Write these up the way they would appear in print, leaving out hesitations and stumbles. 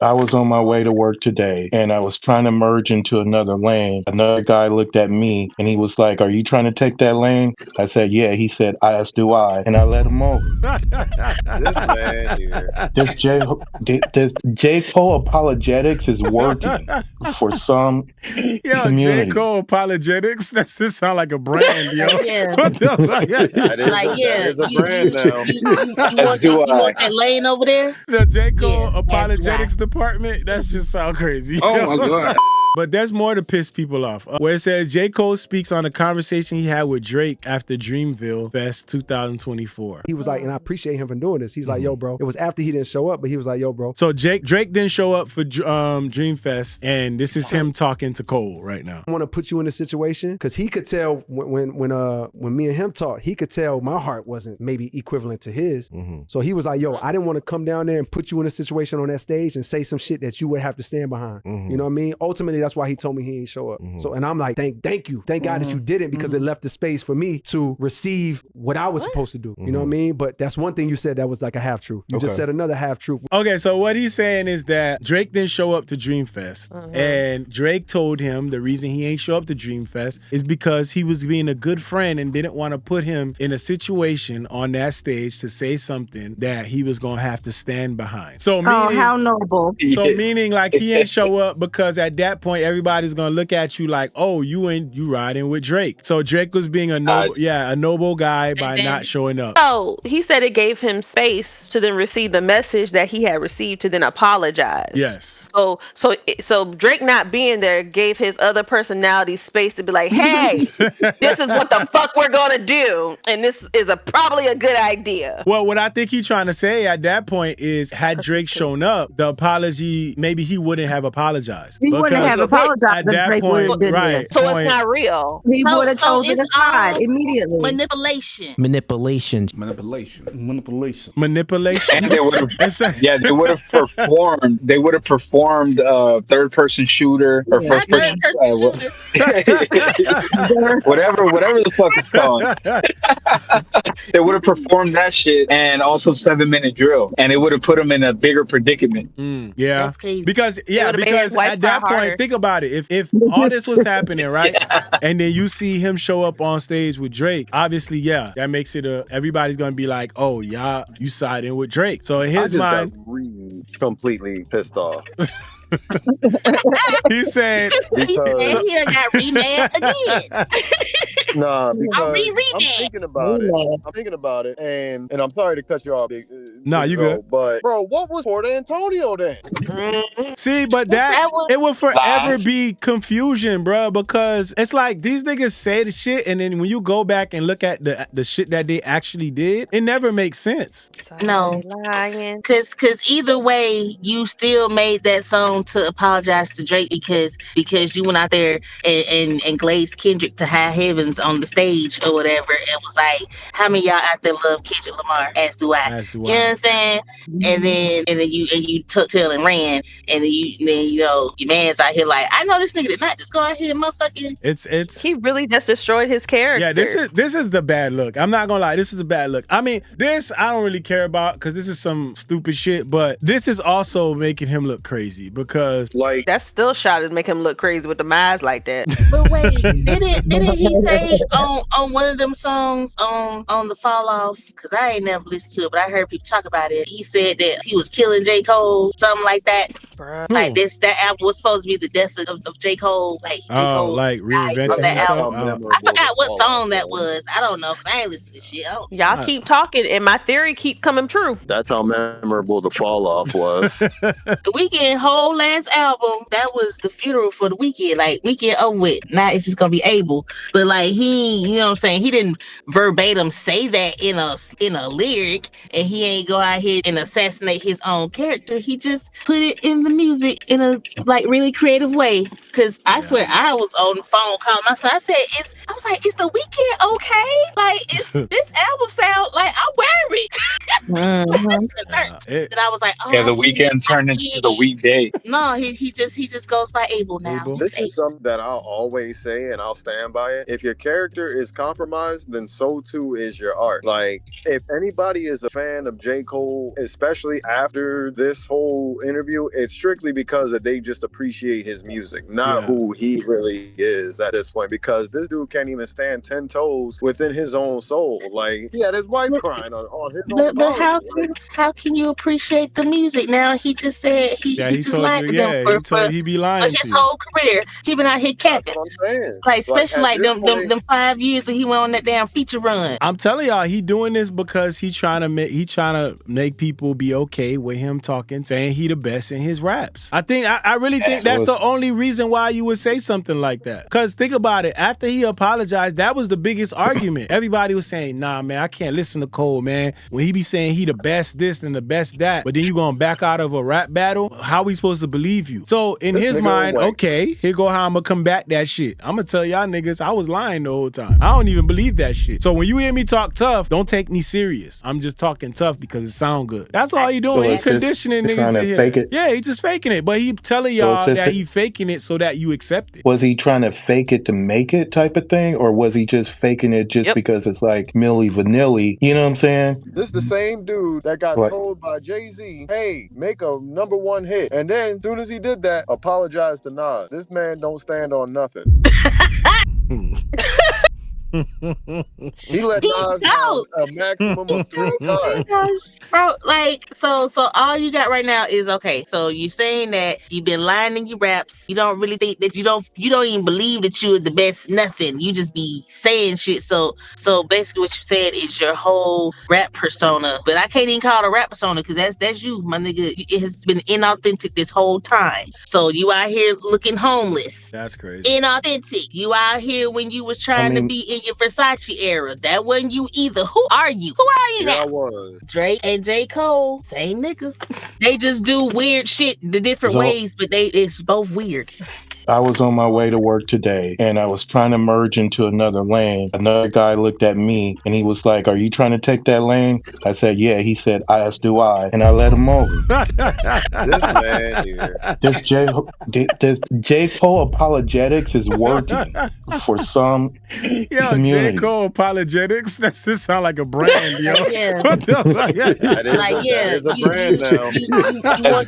I was on my way to work today and I was trying to merge into another lane. Another guy looked at me and he was like, "Are you trying to take that lane?" I said, "Yeah." He said, "As do I." And I let him over. This man here. This J. Cole apologetics is working for some Yo, J. community. Cole apologetics. That just sound like a brand, yo. Yeah. What the fuck? Like, That yeah, is a brand now. As do you I. want that lane over there? The J. Cole Yeah, as do I. apologetics department? That's just sound crazy. Oh my god. But there's more to piss people off. Where it says J. Cole speaks on a conversation he had with Drake after Dreamville Fest 2024. He was like, and I appreciate him for doing this. He's like, yo, bro. It was after he didn't show up, but he was like, yo, bro. So Drake didn't show up for Dreamfest, and this is him talking to Cole right now. I want to put you in a situation because he could tell when me and him talked, he could tell my heart wasn't maybe equivalent to his. So he was like, yo, I didn't want to come down there and put you in a situation on that stage and say some shit that you would have to stand behind. You know what I mean? Ultimately, that's why he told me he ain't show up. So, and I'm like, thank you. Thank God that you didn't, because it left the space for me to receive what I was supposed to do. You know what I mean? But that's one thing you said that was like a half truth. You just said another half truth. Okay, so what he's saying is that Drake didn't show up to Dreamfest, and Drake told him the reason he ain't show up to Dreamfest is because he was being a good friend and didn't want to put him in a situation on that stage to say something that he was gonna have to stand behind. So meaning, how noble. So meaning like he ain't show up because at that point everybody's gonna look at you like, oh, you riding with Drake. So Drake was being a noble guy by not showing up. Oh, he said it gave him space to then receive the message that he had received to then apologize. Yes. So Drake not being there gave his other personality space to be like, hey, this is what the fuck we're gonna do, and this is probably a good idea. Well, what I think he's trying to say at that point is, had Drake shown up, the apology, maybe he wouldn't have apologized. He wouldn't have apologized at that Drake point, would have right? So it's not real. He would have chosen it's his side all immediately. Manipulation. Manipulation. Manipulation. And they would have, they would have performed. They would have performed third person shooter or first person, whatever the fuck it's called. They would have performed that shit and also 7-minute drill, and it would have put them in a bigger predicament. Yeah, That's crazy. because his wife at that cry harder. point, think about it. If all this was happening, right, and then you see him show up on stage with Drake, obviously, that makes it everybody's gonna be like, oh, y'all, you siding with Drake. So in his mind, got completely pissed off. he said He said he done got remade again. Nah, because reread I'm that. thinking about it. I'm thinking about it, and I'm sorry to cut you off, big. Nah, you good. But bro, what was Port Antonio then? see, but it will forever be confusion, bro, because it's like these niggas say the shit, and then when you go back and look at the shit that they actually did, it never makes sense. No. Lying. Cause either way, you still made that song to apologize to Drake because you went out there and glazed Kendrick to high heavens on the stage or whatever. It was like, how many y'all out there love Kendrick Lamar? As do I. As do You know what I'm saying? And then you took tail and ran, and then you know your man's out here like, I know this nigga did not just go out here and motherfucking. It's He really just destroyed his character. yeah, this is the bad look. I'm not gonna lie, this is a bad look. I mean, this I don't really care about because this is some stupid shit, but this is also making him look crazy because Like, That still shot to make him look crazy with the eyes like that. But wait, didn't he say on one of them songs on the Fall Off? Because I ain't never listened to it, but I heard people talk about it. He said that he was killing J. Cole, something like that. Bruh. Like that album was supposed to be the death of J. Cole. Like J. Cole like died reinventing on that himself. album. I forgot what song that was. I don't know because I ain't listened to this shit. Y'all keep talking, and my theory keep coming true. that's how memorable the fall off was. The Weeknd whole last album, that was the funeral for the Weeknd. Like Weeknd over with. Now it's just gonna be Abel. But like you know what I'm saying? He didn't verbatim say that in a lyric, and he ain't go out here and assassinate his own character. He just put it in the music in a like really creative way. Cause I swear I was on the phone calling my son. I was like, is the Weeknd okay? Like, is this album sound like I'm worried? And I was like, oh, Yeah, I the get it. weekend I turned get into the it. weekday. No, he just goes by Abel now. Abel. This is something that I'll always say and I'll stand by it. If your character is compromised, then so too is your art. Like, if anybody is a fan of J. Cole, especially after this whole interview, it's strictly because that they just appreciate his music, not who he really is at this point. Because this dude can't even stand 10 toes within his own soul. Like, he had his wife crying on his own But apology. how can you appreciate the music now? He just said he just told lied you. to them Yeah, he be lying his to you. whole career. He been out here That's capping. what I'm saying. Like, especially at like this them point, 5 years that he went on that damn feature run. I'm telling y'all, he doing this because he trying to make people be okay with him talking, saying he the best in his raps. I really think that's the only reason why you would say something like that. Cause think about it, after he apologized, that was the biggest argument. Everybody was saying, nah, man, I can't listen to Cole, man. When he be saying he the best this and the best that, but then you gonna back out of a rap battle, how we supposed to believe you? So in his mind, okay, here go how I'm gonna combat that shit. I'm gonna tell y'all niggas I was lying the whole time. I don't even believe that shit. So when you hear me talk tough, don't take me serious. I'm just talking tough because it sound good. That's all he doing. He conditioning niggas to hear fake that. it. Yeah, he just faking it. But he telling y'all that he faking it so that you accept it. Was he trying to fake it to make it type of thing? Or was he just faking it just because it's like Milli Vanilli? You know what I'm saying? this is the same dude that got told by Jay-Z, hey, make a #1 hit. And then as soon as he did that, apologized to Nas. This man don't stand on nothing. He let Nas have a maximum of 3 times. Bro, like, so all you got right now is, okay, so you saying that you've been lying in your raps. You don't really think that you don't even believe that you're the best nothing. You just be saying shit. So basically what you said is your whole rap persona. But I can't even call it a rap persona because that's you, my nigga. It has been inauthentic this whole time. So you out here looking homeless. That's crazy. Inauthentic. You out here when you was trying to be in your Versace era. That wasn't you either. Who are you? Who are you now? I was. Drake and J. Cole, same nigga. They just do weird shit the different ways, but it's both weird. I was on my way to work today and I was trying to merge into another lane. Another guy looked at me and he was like, are you trying to take that lane? I said, yeah. He said, as do I. And I let him over. This man here. This J. Cole apologetics is working for some community. J. Cole apologetics? That just sound like a brand, yo. Yeah. What the fuck? It's a brand now.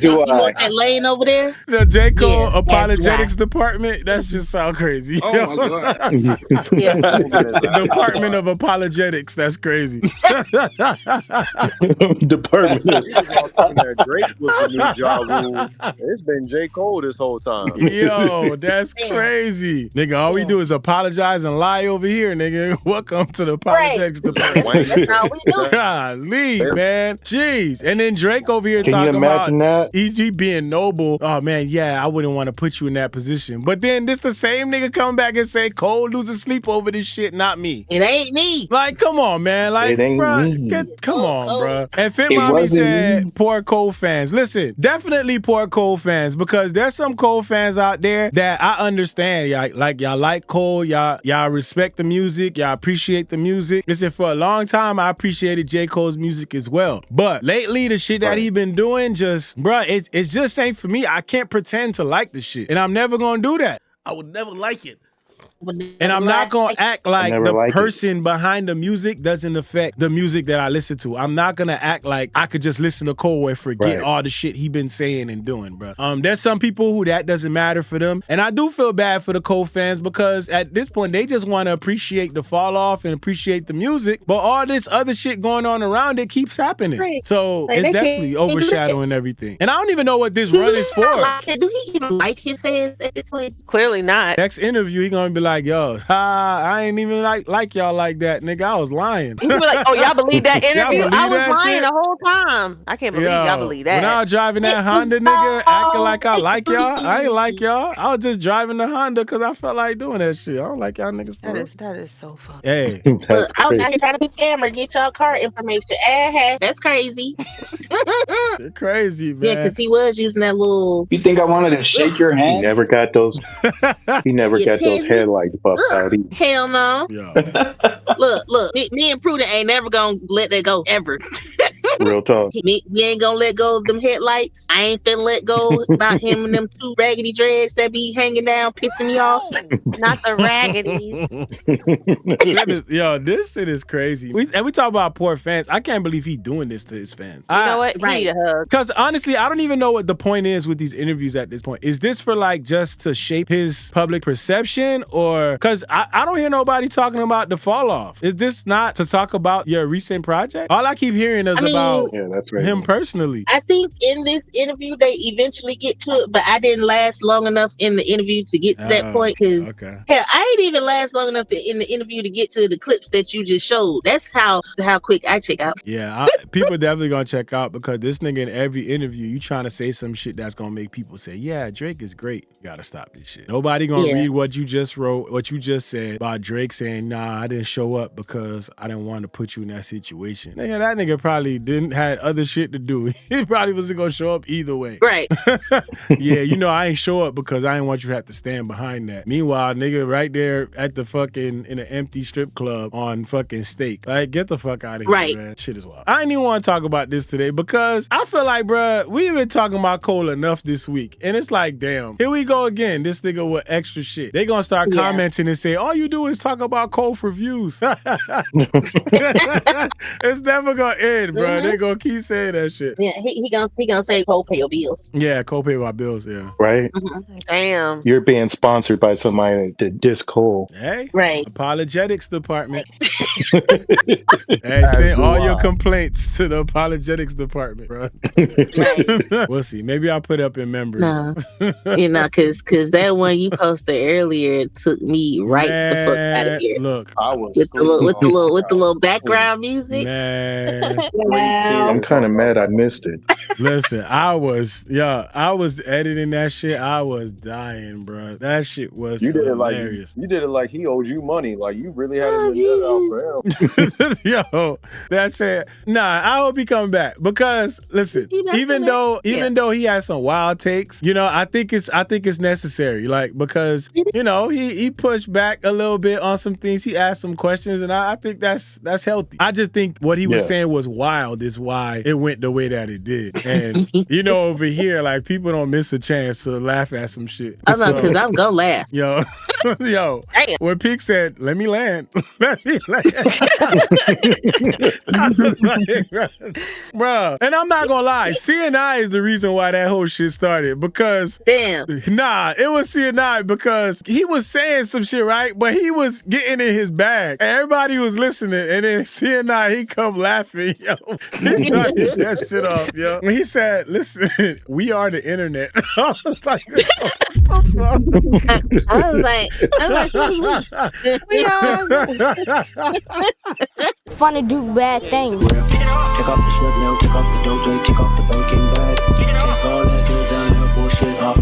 You want that lane over there? The J. Cole apologetics department? That just sound crazy. Oh my god. Department of apologetics. That's crazy. Department. Drake was the new Ja Rule. It's been J. Cole this whole time. Yo, that's crazy. Nigga, all we do is apologize and lie over here, nigga. Welcome to the apologetics department. That's how we do. Golly, man. Jeez. And then Drake over here talking about he being noble. Oh, man, yeah, I wouldn't want to put you in that position. But then this the same nigga come back and say, Cole losing sleep over this shit, not me. It ain't me. Like, come on, man. Like, bro, come on, bro. And Fit Mommy said, poor Cole fans. Listen, definitely poor Cole fans, because there's some Cole fans out there that I understand. Y'all like Cole. Y'all respect the music. Y'all appreciate the music. Listen, for a long time, I appreciated J. Cole's music as well. But lately, the shit that he been doing it's just ain't for me. I can't pretend to like the shit. And I'm never gonna do that. I would never like it. And I'm not going to act like the person behind the music doesn't affect the music that I listen to. I'm not going to act like I could just listen to Cole and forget all the shit he been saying and doing, bro. There's some people who that doesn't matter for them. And I do feel bad for the Cole fans because at this point, they just want to appreciate the fall off and appreciate the music. But all this other shit going on around it keeps happening. Right. So it's definitely overshadowing everything. And I don't even know what this run is for. Do he even like his fans at this point? Clearly not. Next interview, he going to be like, yo, I ain't even like y'all like that, nigga. I was lying. You be like, oh, y'all believe that interview? Believe I was that lying shit? the whole time. I can't believe y'all believe that. When I was driving that Honda, nigga, acting like I like y'all, I ain't like y'all. I was just driving the Honda because I felt like doing that shit. I don't like y'all niggas for real. That is so fucked. Hey. Look, I was out here trying to be scammer, get y'all car information. That's crazy. You're crazy, man. Yeah, because he was using that little. You think I wanted to shake your hand? He never got those. He never got those headlights buffed out. Hell no. Yeah. Look, me and Prudent ain't never gonna let that go ever. Real talk. We ain't gonna let go of them headlights. I ain't finna let go about him and them two raggedy dreads that be hanging down, pissing me off. Not the raggedy. Yo, this shit is crazy. We talk about poor fans. I can't believe he doing this to his fans. You know what? He need a hug. Because honestly, I don't even know what the point is with these interviews at this point. Is this for like just to shape his public perception, or because I don't hear nobody talking about the fall off? Is this not to talk about your recent project? All I keep hearing is about him personally. I think in this interview they eventually get to it, but I didn't last long enough in the interview to get to that point because hell, I ain't even last long enough in the interview to get to the clips that you just showed. That's how quick I check out. Yeah, people definitely gonna check out because this nigga in every interview, you trying to say some shit that's gonna make people say, yeah, Drake is great. You gotta stop this shit. Nobody gonna read what you just wrote, what you just said about Drake saying, nah, I didn't show up because I didn't want to put you in that situation. Nigga, that nigga probably didn't had other shit to do. He probably wasn't gonna show up either way. Right. Yeah, you know, I ain't show up because I didn't want you to have to stand behind that. Meanwhile, nigga right there at the fucking, in an empty strip club on fucking Steak. Like, get the fuck out of here, man. Shit is wild. I didn't even want to talk about this today because I feel like, bruh, we've been talking about Cole enough this week. And it's like, damn, here we go again. This nigga with extra shit. They gonna start commenting and say, all you do is talk about Cole for views. It's never gonna end, bro. They gonna keep saying that shit. Yeah, he gonna say Cole pay your bills. Yeah, Cole pay my bills, yeah. Right? Damn. You're being sponsored by somebody that diss Cole. Hey, right. Apologetics department. Hey, send all your complaints to the apologetics department, bro. We'll see. Maybe I'll put up in members. No. You know, cause that one you posted earlier took me right the fuck out of here. Look, I was with the little background music. Man. I'm kind of mad I missed it. Listen, I was editing that shit. I was dying, bro. That shit was hilarious. You did it like he owed you money. Like you really had to do that out for him. Yo, that shit. Nah, I hope he come back because listen, even though he has some wild takes, you know, I think it's necessary. Like because you know he pushed back a little bit on some things. He asked some questions, and I think that's healthy. I just think what he was saying was wild. Is why it went the way that it did. And you know, over here, like people don't miss a chance to laugh at some shit. I know, because I'm gonna laugh. Yo, when Peak said, "Let me land," let me land. I was like, bro, and I'm not gonna lie, CNI is the reason why that whole shit started because it was CNI because he was saying some shit, right? But he was getting in his bag. And everybody was listening, and then CNI, he come laughing, yo. He started that shit off, yo. When he said, listen, we are the internet. I was like, what the fuck? I was like, we are. It's fun to do bad things. Take off the shrimp, now take off the dope, take off the bacon bag. Take all that designer bullshit off